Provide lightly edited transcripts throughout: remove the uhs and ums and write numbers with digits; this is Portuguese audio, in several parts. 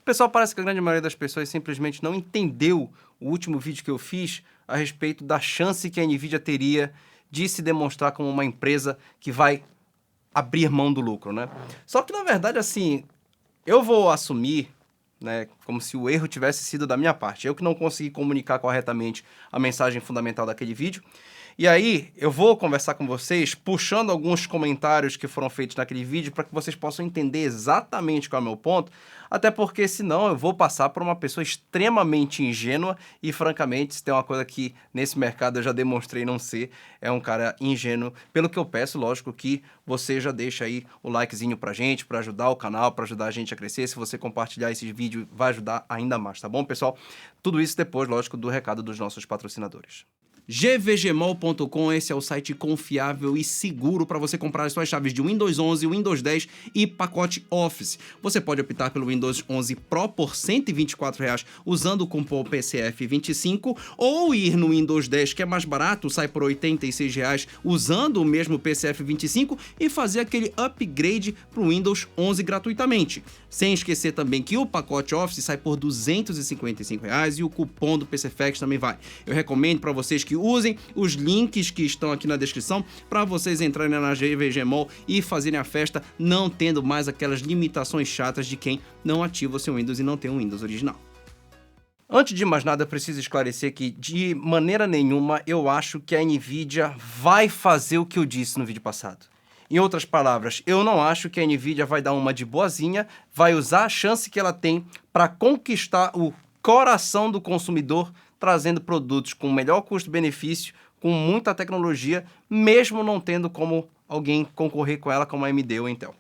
Pessoal, parece que a grande maioria das pessoas simplesmente não entendeu o último vídeo que eu fiz a respeito da chance que a NVIDIA teria de se demonstrar como uma empresa que vai abrir mão do lucro, né? Só que, na verdade, assim, eu vou assumir, né, como se o erro tivesse sido da minha parte. Eu que não consegui comunicar corretamente a mensagem fundamental daquele vídeo. E aí, eu vou conversar com vocês, puxando alguns comentários que foram feitos naquele vídeo para que vocês possam entender exatamente qual é o meu ponto, até porque senão eu vou passar por uma pessoa extremamente ingênua e, francamente, se tem uma coisa que nesse mercado eu já demonstrei não ser, é um cara ingênuo. Pelo que eu peço, lógico que você já deixa aí o likezinho pra gente, para ajudar o canal, para ajudar a gente a crescer. Se você compartilhar esse vídeo, vai ajudar ainda mais, tá bom, pessoal? Tudo isso depois, lógico, do recado dos nossos patrocinadores. gvgmall.com, esse é o site confiável e seguro para você comprar as suas chaves de Windows 11, Windows 10 e pacote Office. Você pode optar pelo Windows 11 Pro por R$ 124 usando o cupom PCF25 ou ir no Windows 10 que é mais barato, sai por R$ 86 usando o mesmo PCF25 e fazer aquele upgrade para o Windows 11 gratuitamente. Sem esquecer também que o pacote Office sai por R$ 255 e o cupom do PCFX também vai. Eu recomendo para vocês que usem os links que estão aqui na descrição para vocês entrarem na GVG Mall e fazerem a festa não tendo mais aquelas limitações chatas de quem não ativa o seu Windows e não tem um Windows original. Antes de mais nada, eu preciso esclarecer que, de maneira nenhuma, eu acho que a NVIDIA vai fazer o que eu disse no vídeo passado. Em outras palavras, eu não acho que a NVIDIA vai dar uma de boazinha, vai usar a chance que ela tem para conquistar o coração do consumidor, trazendo produtos com melhor custo-benefício, com muita tecnologia, mesmo não tendo como alguém concorrer com ela como a AMD ou a Intel.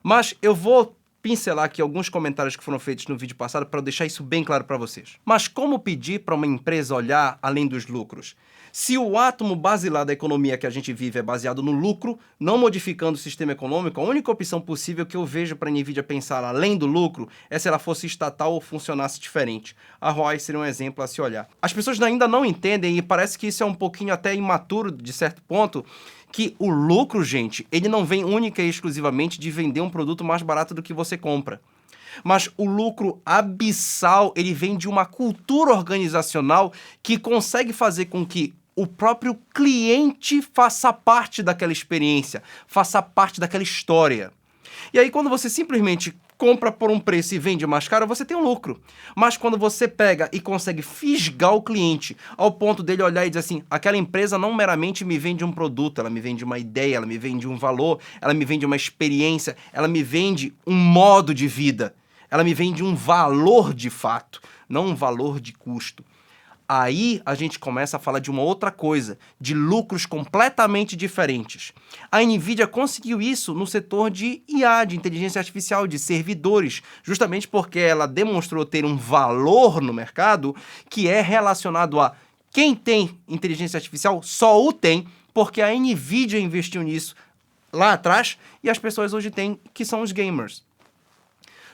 Mas eu vou pincelar aqui alguns comentários que foram feitos no vídeo passado para deixar isso bem claro para vocês. Mas como pedir para uma empresa olhar além dos lucros? Se o átomo basilar da economia que a gente vive é baseado no lucro, não modificando o sistema econômico, a única opção possível que eu vejo para a NVIDIA pensar além do lucro é se ela fosse estatal ou funcionasse diferente. A Huawei seria um exemplo a se olhar. As pessoas ainda não entendem, e parece que isso é um pouquinho até imaturo de certo ponto, que o lucro, gente, ele não vem única e exclusivamente de vender um produto mais barato do que você compra. Mas o lucro abissal, ele vem de uma cultura organizacional que consegue fazer com que o próprio cliente faça parte daquela experiência, faça parte daquela história. E aí, quando você simplesmente compra por um preço e vende mais caro, você tem um lucro. Mas quando você pega e consegue fisgar o cliente ao ponto dele olhar e dizer assim, aquela empresa não meramente me vende um produto, ela me vende uma ideia, ela me vende um valor, ela me vende uma experiência, ela me vende um modo de vida, ela me vende um valor de fato, não um valor de custo. Aí a gente começa a falar de uma outra coisa, de lucros completamente diferentes. A NVIDIA conseguiu isso no setor de IA, de inteligência artificial, de servidores, justamente porque ela demonstrou ter um valor no mercado que é relacionado a quem tem inteligência artificial só o tem porque a NVIDIA investiu nisso lá atrás e as pessoas hoje têm, que são os gamers.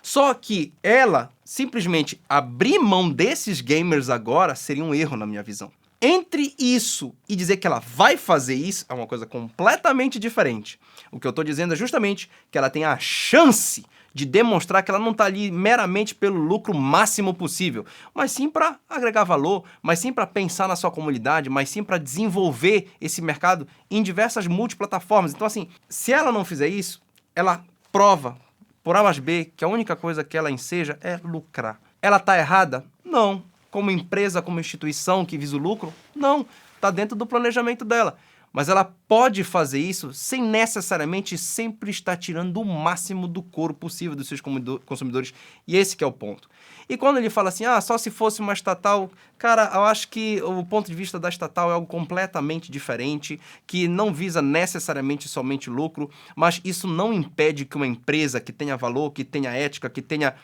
Só que ela simplesmente abrir mão desses gamers agora seria um erro na minha visão. Entre isso e dizer que ela vai fazer isso é uma coisa completamente diferente. O que eu estou dizendo é justamente que ela tem a chance de demonstrar que ela não está ali meramente pelo lucro máximo possível, mas sim para agregar valor, mas sim para pensar na sua comunidade, mas sim para desenvolver esse mercado em diversas multiplataformas. Então, assim, se ela não fizer isso, ela prova por A mais B, que a única coisa que ela enseja é lucrar. Ela está errada? Não. Como empresa, como instituição que visa o lucro? Não. Está dentro do planejamento dela. Mas ela pode fazer isso sem necessariamente sempre estar tirando o máximo do couro possível dos seus consumidores. E esse que é o ponto. E quando ele fala assim, só se fosse uma estatal, cara, eu acho que o ponto de vista da estatal é algo completamente diferente, que não visa necessariamente somente lucro, mas isso não impede que uma empresa que tenha valor, que tenha ética, que tenha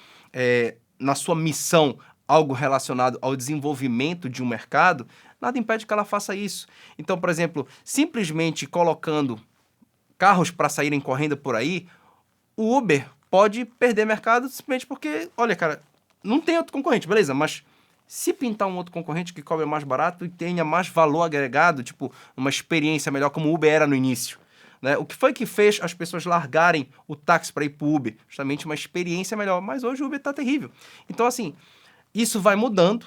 na sua missão algo relacionado ao desenvolvimento de um mercado, nada impede que ela faça isso. Então, por exemplo, simplesmente colocando carros para saírem correndo por aí, o Uber pode perder mercado simplesmente porque, olha, cara, não tem outro concorrente, beleza, mas se pintar um outro concorrente que cobre mais barato e tenha mais valor agregado, tipo uma experiência melhor como o Uber era no início, né? O que foi que fez as pessoas largarem o táxi para ir para o Uber? Justamente uma experiência melhor. Mas hoje o Uber está terrível. Então, assim, isso vai mudando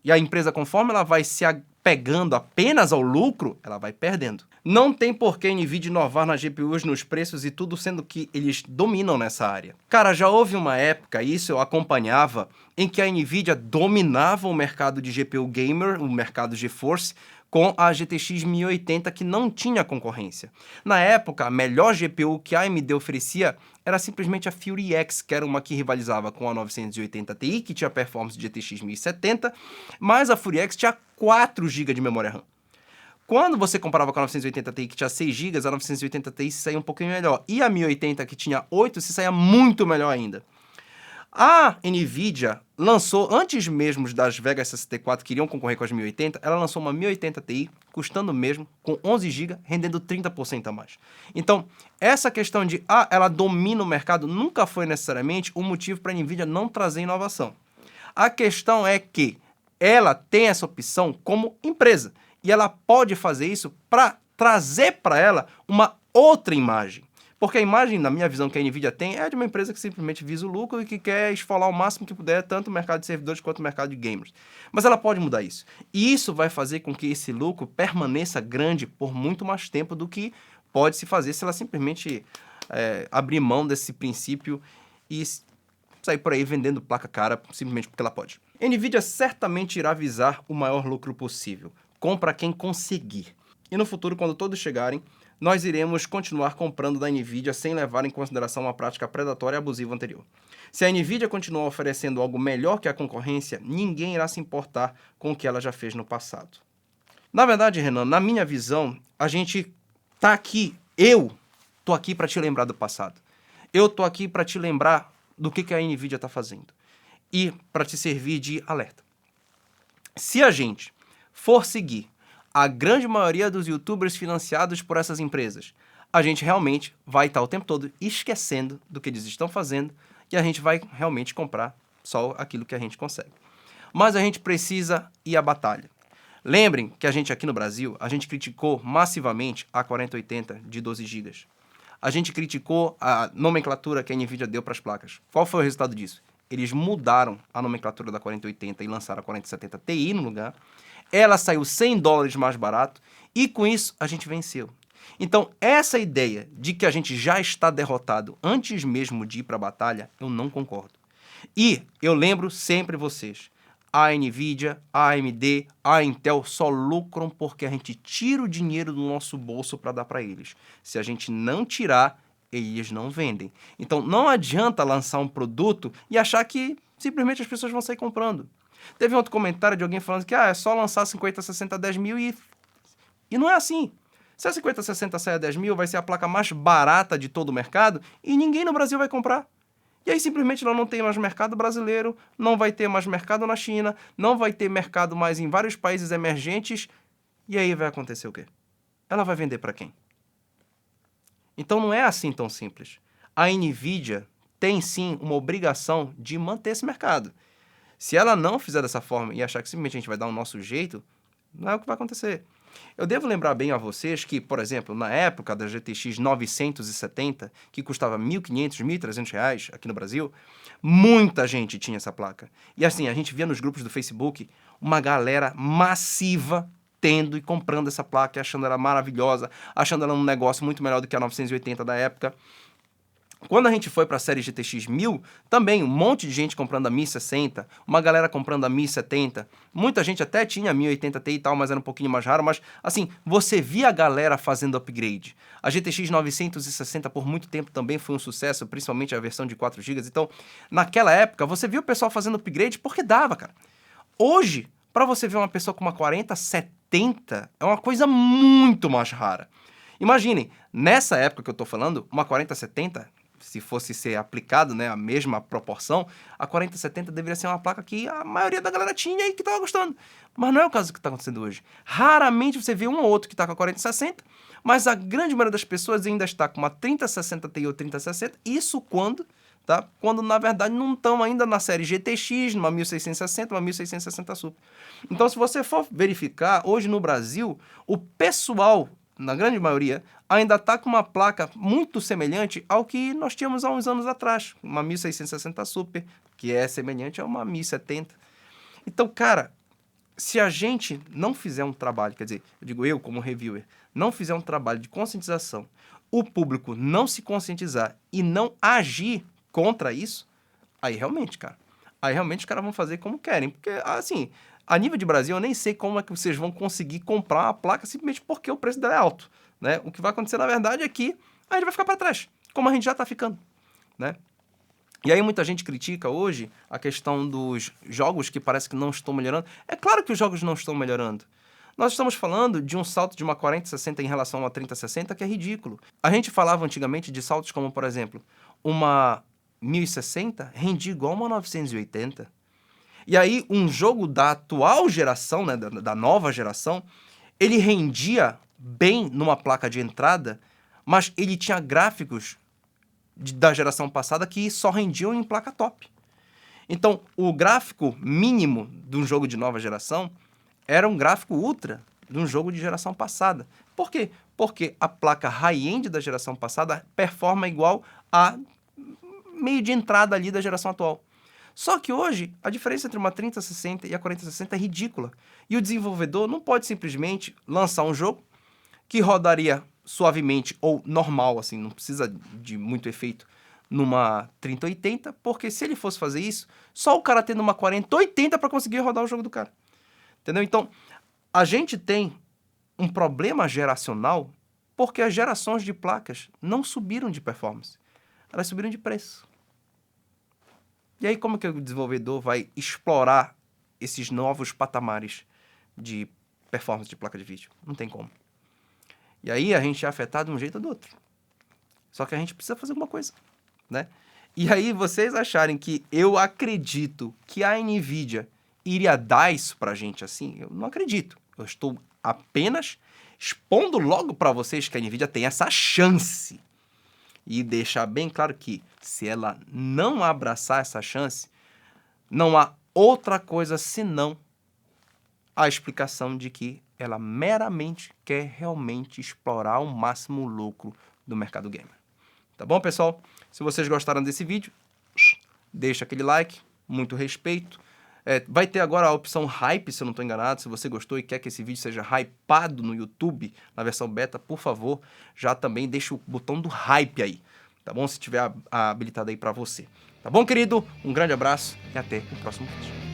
e a empresa, conforme ela vai se apegando apenas ao lucro, ela vai perdendo. Não tem por que a NVIDIA inovar nas GPUs, nos preços e tudo, sendo que eles dominam nessa área. Cara, já houve uma época, isso eu acompanhava, em que a NVIDIA dominava o mercado de GPU gamer, o mercado GeForce, com a GTX 1080, que não tinha concorrência. Na época, a melhor GPU que a AMD oferecia era simplesmente a Fury X, que era uma que rivalizava com a 980 Ti, que tinha performance de GTX 1070, mas a Fury X tinha 4 GB de memória RAM. Quando você comparava com a 980 Ti, que tinha 6 GB, a 980 Ti se saía um pouquinho melhor. E a 1080, que tinha 8, se saía muito melhor ainda. A NVIDIA lançou, antes mesmo das Vega 64 que iriam concorrer com as 1080, ela lançou uma 1080 Ti, custando mesmo, com 11 GB, rendendo 30% a mais. Então, essa questão de, ela domina o mercado, nunca foi necessariamente um motivo para a NVIDIA não trazer inovação. A questão é que ela tem essa opção como empresa, e ela pode fazer isso para trazer para ela uma outra imagem. Porque a imagem, na minha visão, que a NVIDIA tem é de uma empresa que simplesmente visa o lucro e que quer esfolar o máximo que puder, tanto o mercado de servidores quanto o mercado de gamers. Mas ela pode mudar isso. E isso vai fazer com que esse lucro permaneça grande por muito mais tempo do que pode se fazer se ela simplesmente abrir mão desse princípio e sair por aí vendendo placa cara simplesmente porque ela pode. A NVIDIA certamente irá visar o maior lucro possível. Compra quem conseguir. E no futuro, quando todos chegarem, nós iremos continuar comprando da NVIDIA sem levar em consideração uma prática predatória e abusiva anterior. Se a NVIDIA continuar oferecendo algo melhor que a concorrência, ninguém irá se importar com o que ela já fez no passado. Na verdade, Renan, na minha visão, a gente tá aqui, eu tô aqui para te lembrar do passado. Eu tô aqui para te lembrar do que a NVIDIA está fazendo e para te servir de alerta. Se a gente for seguir a grande maioria dos youtubers financiados por essas empresas, a gente realmente vai estar o tempo todo esquecendo do que eles estão fazendo e a gente vai realmente comprar só aquilo que a gente consegue. Mas a gente precisa ir à batalha. Lembrem que a gente aqui no Brasil, a gente criticou massivamente a 4080 de 12 GB. A gente criticou a nomenclatura que a NVIDIA deu para as placas. Qual foi o resultado disso? Eles mudaram a nomenclatura da 4080 e lançaram a 4070 Ti no lugar. Ela saiu $100 mais barato e com isso a gente venceu. Então, essa ideia de que a gente já está derrotado antes mesmo de ir para a batalha, eu não concordo. E eu lembro sempre vocês, a NVIDIA, a AMD, a Intel só lucram porque a gente tira o dinheiro do nosso bolso para dar para eles. Se a gente não tirar, eles não vendem. Então, não adianta lançar um produto e achar que simplesmente as pessoas vão sair comprando. Teve um outro comentário de alguém falando que é só lançar 50, 60, 10 mil e não é assim. Se a 50, 60 sai a 10 mil, vai ser a placa mais barata de todo o mercado e ninguém no Brasil vai comprar. E aí simplesmente ela não tem mais mercado brasileiro, não vai ter mais mercado na China, não vai ter mercado mais em vários países emergentes. E aí vai acontecer o quê? Ela vai vender para quem? Então não é assim tão simples. A NVIDIA tem sim uma obrigação de manter esse mercado. Se ela não fizer dessa forma e achar que simplesmente a gente vai dar o nosso jeito, não é o que vai acontecer. Eu devo lembrar bem a vocês que, por exemplo, na época da GTX 970, que custava R$1.500, R$1.300 aqui no Brasil, muita gente tinha essa placa. E assim, a gente via nos grupos do Facebook uma galera massiva tendo e comprando essa placa, achando ela maravilhosa, achando ela um negócio muito melhor do que a 980 da época. Quando a gente foi para a série GTX 1000, também um monte de gente comprando a 1060, uma galera comprando a 1070, muita gente até tinha a 1080 Ti e tal, mas era um pouquinho mais raro, mas assim, você via a galera fazendo upgrade. A GTX 960 por muito tempo também foi um sucesso, principalmente a versão de 4 GB, então naquela época você viu o pessoal fazendo upgrade porque dava, cara. Hoje, para você ver uma pessoa com uma 4070, é uma coisa muito mais rara. Imaginem, nessa época que eu tô falando, uma 4070... se fosse ser aplicado, né, a mesma proporção, a 4070 deveria ser uma placa que a maioria da galera tinha e que estava gostando. Mas não é o caso que está acontecendo hoje. Raramente você vê um ou outro que está com a 4060, mas a grande maioria das pessoas ainda está com uma 3060 Ti ou 3060, isso quando na verdade não estão ainda na série GTX, numa 1660, uma 1660 Super. Então, se você for verificar, hoje no Brasil, o pessoal, na grande maioria, ainda está com uma placa muito semelhante ao que nós tínhamos há uns anos atrás, uma 1660 Super, que é semelhante a uma 1070. Então, cara, se a gente não fizer um trabalho, quer dizer, eu digo eu como reviewer, não fizer um trabalho de conscientização, o público não se conscientizar e não agir contra isso, aí realmente, cara, os caras vão fazer como querem. Porque, assim, a nível de Brasil, eu nem sei como é que vocês vão conseguir comprar uma placa simplesmente porque o preço dela é alto, né? O que vai acontecer, na verdade, é que a gente vai ficar para trás, como a gente já está ficando, né? E aí muita gente critica hoje a questão dos jogos que parece que não estão melhorando. É claro que os jogos não estão melhorando. Nós estamos falando de um salto de uma 4060 em relação a uma 3060 que é ridículo. A gente falava antigamente de saltos como, por exemplo, uma 1060 rendia igual a uma 980. E aí um jogo da atual geração, né, da nova geração, ele rendia bem numa placa de entrada, mas ele tinha gráficos da geração passada que só rendiam em placa top. Então, o gráfico mínimo de um jogo de nova geração era um gráfico ultra de um jogo de geração passada. Por quê? Porque a placa high-end da geração passada performa igual a meio de entrada ali da geração atual. Só que hoje, a diferença entre uma 3060 e a 4060 é ridícula. E o desenvolvedor não pode simplesmente lançar um jogo que rodaria suavemente ou normal, assim, não precisa de muito efeito, numa 3080, porque se ele fosse fazer isso, só o cara tendo uma 4080 para conseguir rodar o jogo do cara. Entendeu? Então, a gente tem um problema geracional porque as gerações de placas não subiram de performance, elas subiram de preço. E aí como que o desenvolvedor vai explorar esses novos patamares de performance de placa de vídeo? Não tem como. E aí a gente é afetado de um jeito ou do outro. Só que a gente precisa fazer alguma coisa, né? E aí vocês acharem que eu acredito que a NVIDIA iria dar isso pra gente assim? Eu não acredito. Eu estou apenas expondo logo para vocês que a NVIDIA tem essa chance. E deixar bem claro que se ela não abraçar essa chance, não há outra coisa senão a explicação de que ela meramente quer realmente explorar ao máximo o lucro do mercado gamer. Tá bom, pessoal? Se vocês gostaram desse vídeo, deixa aquele like, muito respeito. Vai ter agora a opção hype, se eu não estou enganado. Se você gostou e quer que esse vídeo seja hypado no YouTube, na versão beta, por favor, já também deixa o botão do hype aí, tá bom? Se tiver habilitado aí para você. Tá bom, querido? Um grande abraço e até o próximo vídeo.